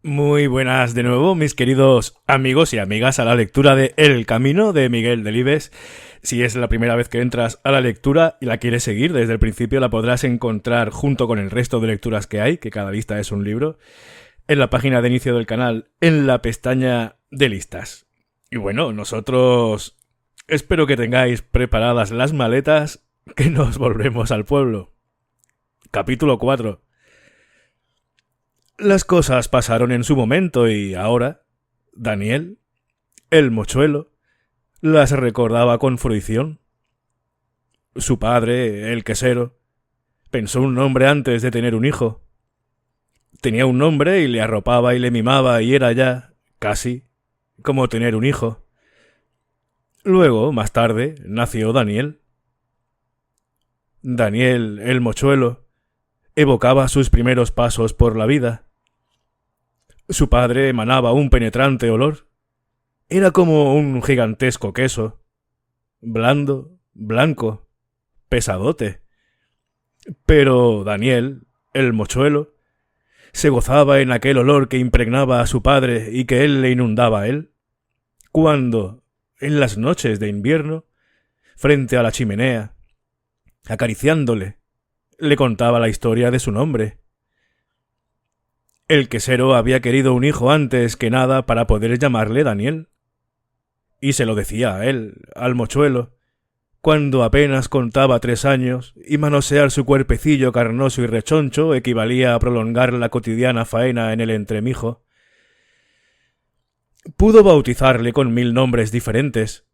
Muy buenas de nuevo, mis queridos amigos y amigas, a la lectura de El Camino de Miguel Delibes. Si es la primera vez que entras a la lectura y la quieres seguir desde el principio, la podrás encontrar junto con el resto de lecturas que hay, que cada lista es un libro, en la página de inicio del canal, en la pestaña de listas. Y bueno, nosotros espero que tengáis preparadas las maletas, que nos volvemos al pueblo. Capítulo 4. Las cosas pasaron en su momento y ahora Daniel, el mochuelo, las recordaba con fruición. Su padre, el quesero, pensó un nombre antes de tener un hijo. Tenía un nombre y le arropaba y le mimaba y era ya, casi, como tener un hijo. Luego, más tarde, nació Daniel. Daniel, el mochuelo, evocaba sus primeros pasos por la vida. Su padre emanaba un penetrante olor. Era como un gigantesco queso, blando, blanco, pesadote. Pero Daniel, el mochuelo, se gozaba en aquel olor que impregnaba a su padre y que él le inundaba a él, cuando, en las noches de invierno, frente a la chimenea, acariciándole, le contaba la historia de su nombre. El quesero había querido un hijo antes que nada para poder llamarle Daniel. Y se lo decía a él, al mochuelo, cuando apenas contaba 3 años y manosear su cuerpecillo carnoso y rechoncho equivalía a prolongar la cotidiana faena en el entremijo. Pudo bautizarle con 1000 nombres diferentes,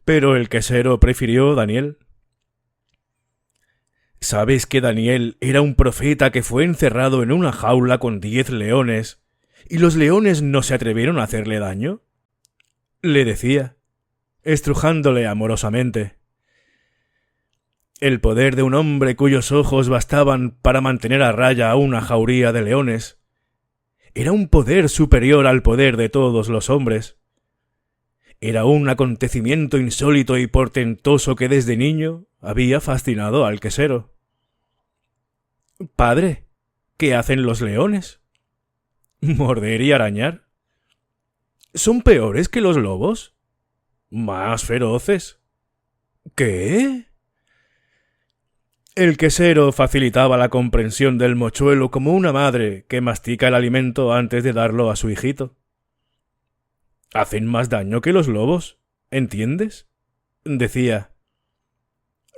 pero el quesero prefirió Daniel. ¿Sabes que Daniel era un profeta que fue encerrado en una jaula con 10 leones y los leones no se atrevieron a hacerle daño? Le decía, estrujándole amorosamente. El poder de un hombre cuyos ojos bastaban para mantener a raya a una jauría de leones era un poder superior al poder de todos los hombres. Era un acontecimiento insólito y portentoso que desde niño había fascinado al quesero. Padre, ¿qué hacen los leones? ¿Morder y arañar? ¿Son peores que los lobos? ¿Más feroces? ¿Qué? El quesero facilitaba la comprensión del mochuelo como una madre que mastica el alimento antes de darlo a su hijito. Hacen más daño que los lobos, ¿entiendes? Decía.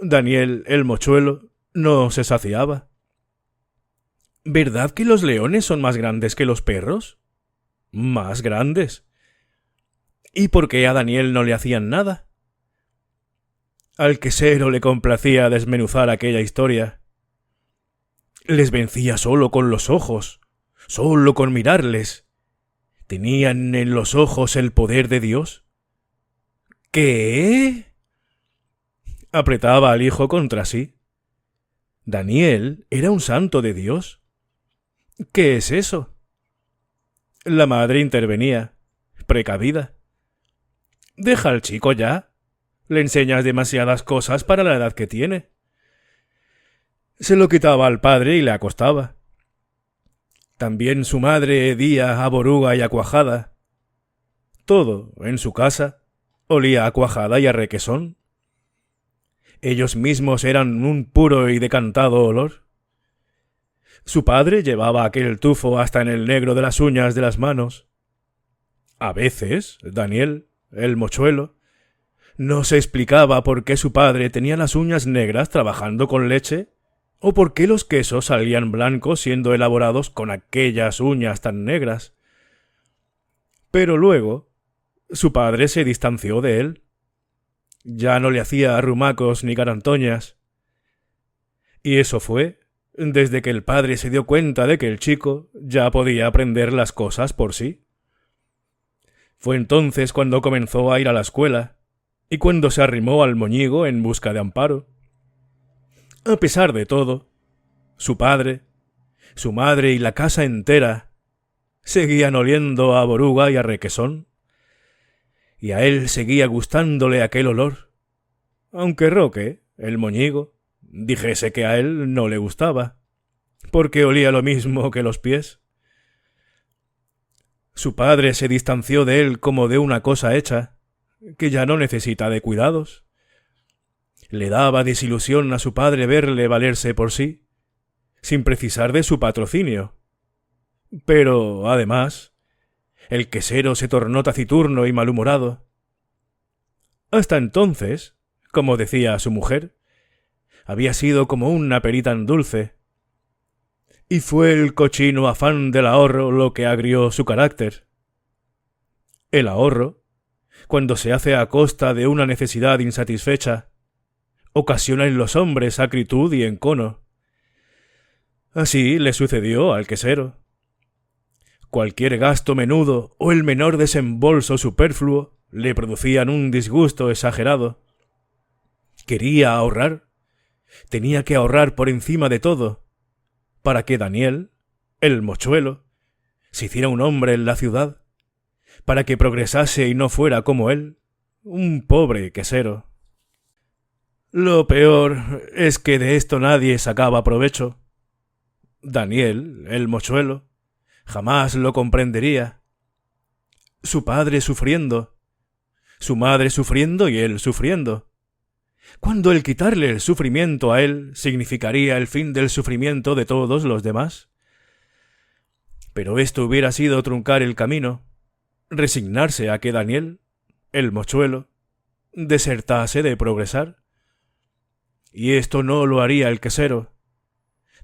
Daniel, el mochuelo, no se saciaba. ¿Verdad que los leones son más grandes que los perros? Más grandes. ¿Y por qué a Daniel no le hacían nada? Al quesero le complacía desmenuzar aquella historia. Les vencía solo con los ojos, solo con mirarles. ¿Tenían en los ojos el poder de Dios? ¿Qué? Apretaba al hijo contra sí. Daniel era un santo de Dios. ¿Qué es eso? La madre intervenía, precavida. Deja al chico ya. Le enseñas demasiadas cosas para la edad que tiene. Se lo quitaba al padre y le acostaba. También su madre hedía a boruga y a cuajada. Todo, en su casa, olía a cuajada y a requesón. Ellos mismos eran un puro y decantado olor. Su padre llevaba aquel tufo hasta en el negro de las uñas de las manos. A veces, Daniel, el mochuelo, no se explicaba por qué su padre tenía las uñas negras trabajando con leche o por qué los quesos salían blancos siendo elaborados con aquellas uñas tan negras. Pero luego, su padre se distanció de él. Ya no le hacía arrumacos ni garantoñas. Y eso fue desde que el padre se dio cuenta de que el chico ya podía aprender las cosas por sí. Fue entonces cuando comenzó a ir a la escuela y cuando se arrimó al moñigo en busca de amparo. A pesar de todo, su padre, su madre y la casa entera seguían oliendo a boruga y a requesón, y a él seguía gustándole aquel olor, aunque Roque, el moñigo, dijese que a él no le gustaba, porque olía lo mismo que los pies. Su padre se distanció de él como de una cosa hecha, que ya no necesita de cuidados. Le daba desilusión a su padre verle valerse por sí, sin precisar de su patrocinio. Pero, además, el quesero se tornó taciturno y malhumorado. Hasta entonces, como decía su mujer, había sido como una perita tan dulce. Y fue el cochino afán del ahorro lo que agrió su carácter. El ahorro, cuando se hace a costa de una necesidad insatisfecha, ocasiona en los hombres acritud y encono. Así le sucedió al quesero. Cualquier gasto menudo o el menor desembolso superfluo le producían un disgusto exagerado. Quería ahorrar. Tenía que ahorrar por encima de todo, para que Daniel, el mochuelo, se hiciera un hombre en la ciudad, para que progresase y no fuera como él, un pobre quesero. Lo peor es que de esto nadie sacaba provecho. Daniel, el mochuelo, jamás lo comprendería. Su padre sufriendo, su madre sufriendo y él sufriendo. Cuando el quitarle el sufrimiento a él significaría el fin del sufrimiento de todos los demás. Pero esto hubiera sido truncar el camino, resignarse a que Daniel, el mochuelo, desertase de progresar. Y esto no lo haría el quesero.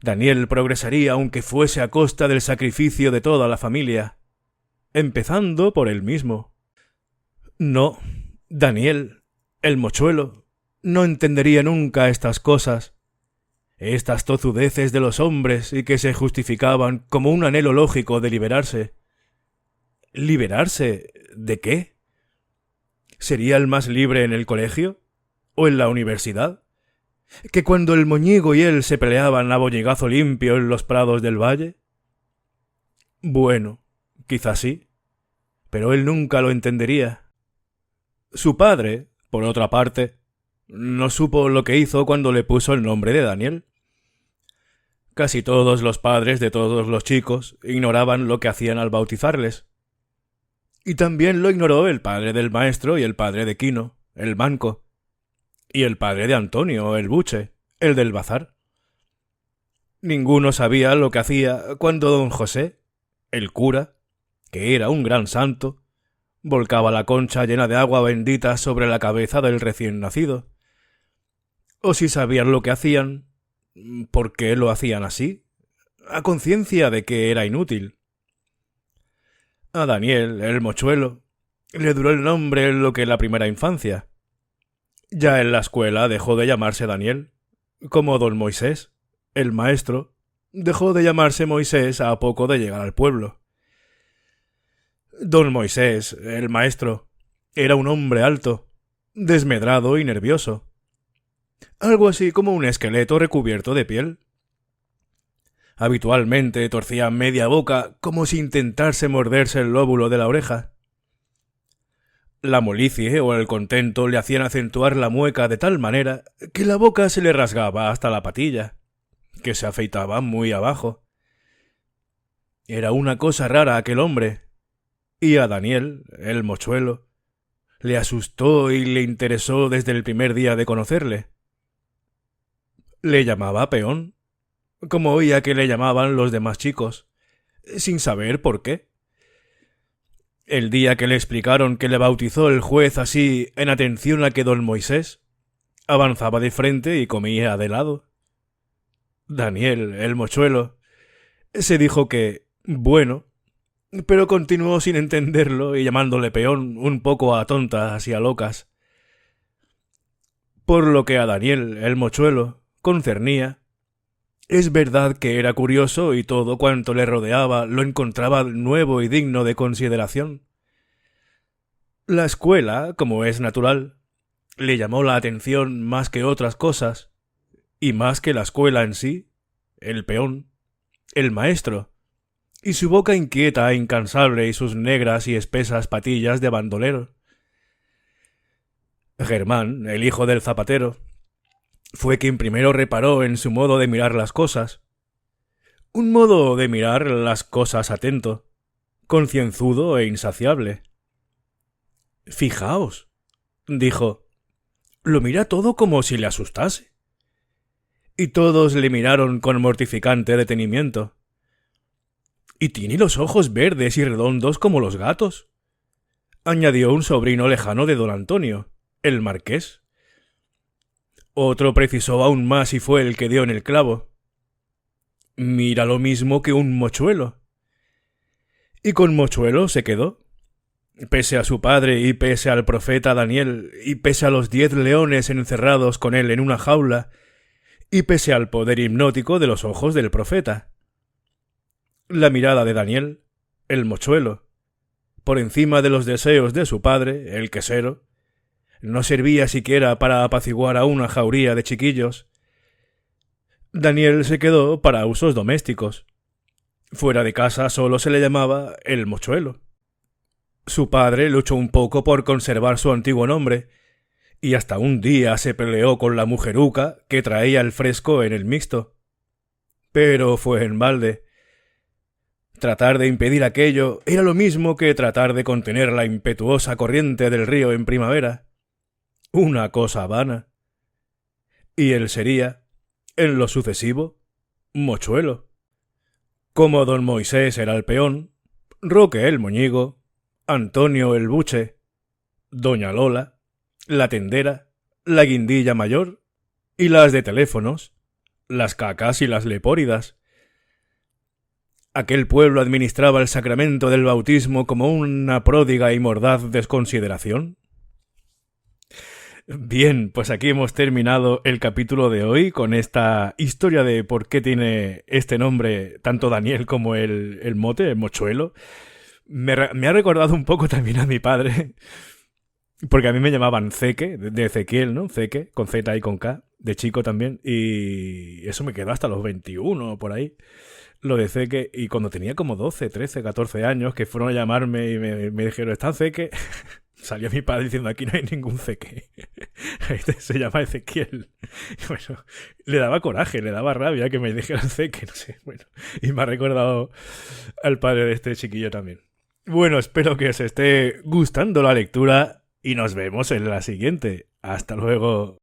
Daniel progresaría aunque fuese a costa del sacrificio de toda la familia, empezando por él mismo. No, Daniel, el mochuelo, no entendería nunca estas cosas, estas tozudeces de los hombres y que se justificaban como un anhelo lógico de liberarse. ¿Liberarse de qué? ¿Sería el más libre en el colegio? ¿O en la universidad? ¿Que cuando el moñigo y él se peleaban a boñigazo limpio en los prados del valle? Bueno, quizás sí, pero él nunca lo entendería. Su padre, por otra parte, no supo lo que hizo cuando le puso el nombre de Daniel. Casi todos los padres de todos los chicos ignoraban lo que hacían al bautizarles. Y también lo ignoró el padre del maestro y el padre de Quino, el manco, y el padre de Antonio, el buche, el del bazar. Ninguno sabía lo que hacía cuando don José, el cura, que era un gran santo, volcaba la concha llena de agua bendita sobre la cabeza del recién nacido. O si sabían lo que hacían, ¿por qué lo hacían así? A conciencia de que era inútil. A Daniel, el mochuelo, le duró el nombre en lo que la primera infancia. Ya en la escuela dejó de llamarse Daniel, como don Moisés, el maestro, dejó de llamarse Moisés a poco de llegar al pueblo. Don Moisés, el maestro, era un hombre alto, desmedrado y nervioso, algo así como un esqueleto recubierto de piel. Habitualmente torcía media boca como si intentase morderse el lóbulo de la oreja. La molicie o el contento le hacían acentuar la mueca de tal manera que la boca se le rasgaba hasta la patilla, que se afeitaba muy abajo. Era una cosa rara aquel hombre, y a Daniel, el mochuelo, le asustó y le interesó desde el primer día de conocerle. Le llamaba peón, como oía que le llamaban los demás chicos, sin saber por qué. El día que le explicaron que le bautizó el juez así en atención a que don Moisés avanzaba de frente y comía de lado. Daniel, el mochuelo, se dijo que, bueno, pero continuó sin entenderlo y llamándole peón un poco a tontas y a locas. Por lo que a Daniel, el mochuelo, concernía, es verdad que era curioso y todo cuanto le rodeaba lo encontraba nuevo y digno de consideración. La escuela, como es natural, le llamó la atención más que otras cosas, y más que la escuela en sí, el peón, el maestro, y su boca inquieta e incansable y sus negras y espesas patillas de bandolero. Germán, el hijo del zapatero, fue quien primero reparó en su modo de mirar las cosas. Un modo de mirar las cosas atento, concienzudo e insaciable. Fijaos, dijo, lo mira todo como si le asustase. Y todos le miraron con mortificante detenimiento. Y tiene los ojos verdes y redondos como los gatos, añadió un sobrino lejano de don Antonio, el marqués. Otro precisó aún más y fue el que dio en el clavo. Mira lo mismo que un mochuelo. Y con mochuelo se quedó. Pese a su padre y pese al profeta Daniel y pese a los 10 leones encerrados con él en una jaula y pese al poder hipnótico de los ojos del profeta. La mirada de Daniel, el mochuelo, por encima de los deseos de su padre, el quesero, no servía siquiera para apaciguar a una jauría de chiquillos. Daniel se quedó para usos domésticos. Fuera de casa solo se le llamaba el mochuelo. Su padre luchó un poco por conservar su antiguo nombre, y hasta un día se peleó con la mujeruca que traía el fresco en el mixto. Pero fue en balde. Tratar de impedir aquello era lo mismo que tratar de contener la impetuosa corriente del río en primavera. Una cosa vana. Y él sería, en lo sucesivo, mochuelo. Como don Moisés era el peón, Roque el moñigo, Antonio el buche, doña Lola, la tendera, la guindilla mayor y las de teléfonos, las cacas y las lepóridas. Aquel pueblo administraba el sacramento del bautismo como una pródiga y mordaz desconsideración. Bien, pues aquí hemos terminado el capítulo de hoy con esta historia de por qué tiene este nombre tanto Daniel como el mote, el mochuelo. Me ha recordado un poco también a mi padre, porque a mí me llamaban Ceque, de Ezequiel, ¿no? Ceque, con Z y con K, de chico también, y eso me quedó hasta los 21 por ahí, lo de Ceque, y cuando tenía como 12, 13, 14 años, que fueron a llamarme y me dijeron, ¿está Ceque? Salió mi padre diciendo, aquí no hay ningún Ceque. Este se llama Ezequiel. Y bueno, le daba coraje, le daba rabia que me dijeran Ceque, no sé, bueno. Y me ha recordado al padre de este chiquillo también. Bueno, espero que os esté gustando la lectura y nos vemos en la siguiente. Hasta luego.